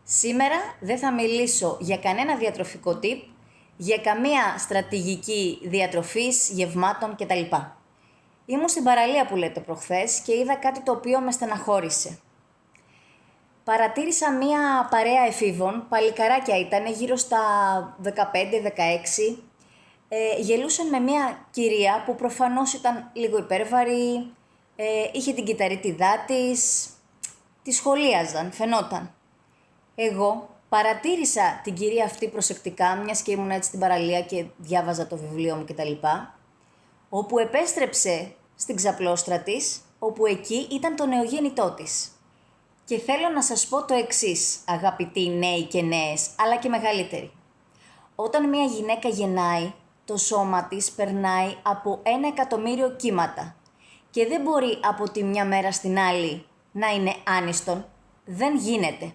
Σήμερα δεν θα μιλήσω για κανένα διατροφικό tip, για καμία στρατηγική διατροφής, γευμάτων κτλ. Ήμουν στην παραλία που λέτε προχθές και είδα κάτι το οποίο με στεναχώρησε. Παρατήρησα μία παρέα εφήβων, παλικαράκια ήταν, γύρω στα 15-16. Γελούσαν με μία κυρία που προφανώς ήταν λίγο υπέρβαρη, είχε την κυταρίτιδά της, τη σχολίαζαν, φαινόταν. Εγώ παρατήρησα την κυρία αυτή προσεκτικά, μιας και ήμουν έτσι στην παραλία και διάβαζα το βιβλίο μου κτλ. Όπου επέστρεψε στην ξαπλώστρα της, όπου εκεί ήταν το νεογέννητό της. Και θέλω να σας πω το εξής, αγαπητοί νέοι και νέες, αλλά και μεγαλύτεροι. Όταν μια γυναίκα γεννάει, το σώμα της περνάει από 1.000.000 κύματα και δεν μπορεί από τη μια μέρα στην άλλη να είναι άνιστον. Δεν γίνεται.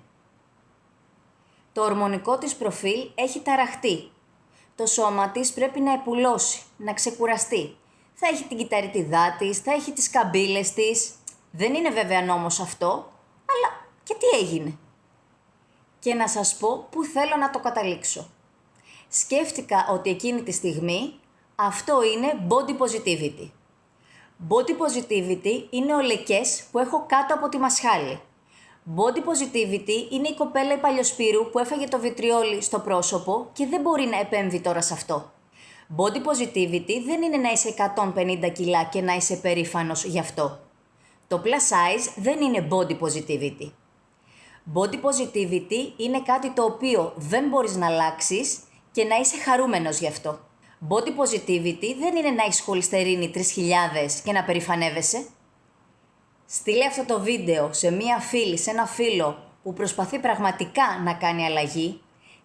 Το ορμονικό της προφίλ έχει ταραχτεί. Το σώμα της πρέπει να επουλώσει, να ξεκουραστεί. Θα έχει την κυταρίτιδά της, θα έχει τις καμπύλες της. Δεν είναι βέβαια νόμος αυτό, αλλά και τι έγινε. Και να σας πω πού θέλω να το καταλήξω. Σκέφτηκα ότι εκείνη τη στιγμή αυτό είναι body positivity. Body positivity είναι ο λεκές που έχω κάτω από τη μασχάλη. Body positivity είναι η κοπέλα η Παλιοσπύρου που έφαγε το βιτριόλι στο πρόσωπο και δεν μπορεί να επέμβει τώρα σε αυτό. Body positivity δεν είναι να είσαι 150 κιλά και να είσαι περήφανος γι' αυτό. Το plus size δεν είναι body positivity. Body positivity είναι κάτι το οποίο δεν μπορείς να αλλάξεις και να είσαι χαρούμενος γι' αυτό. Body positivity δεν είναι να έχεις χολυστερίνη 3.000 και να περηφανεύεσαι. Στείλε αυτό το βίντεο σε μία φίλη, σε ένα φίλο που προσπαθεί πραγματικά να κάνει αλλαγή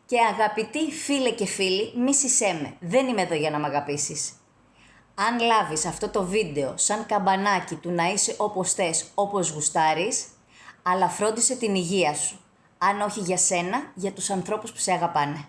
και αγαπητοί φίλε και φίλοι, μίσησέ με. Δεν είμαι εδώ για να μ' αγαπήσεις. Αν λάβεις αυτό το βίντεο σαν καμπανάκι του να είσαι όπως θες, όπως γουστάρεις, αλλά φρόντισε την υγεία σου. Αν όχι για σένα, για τους ανθρώπους που σε αγαπάνε.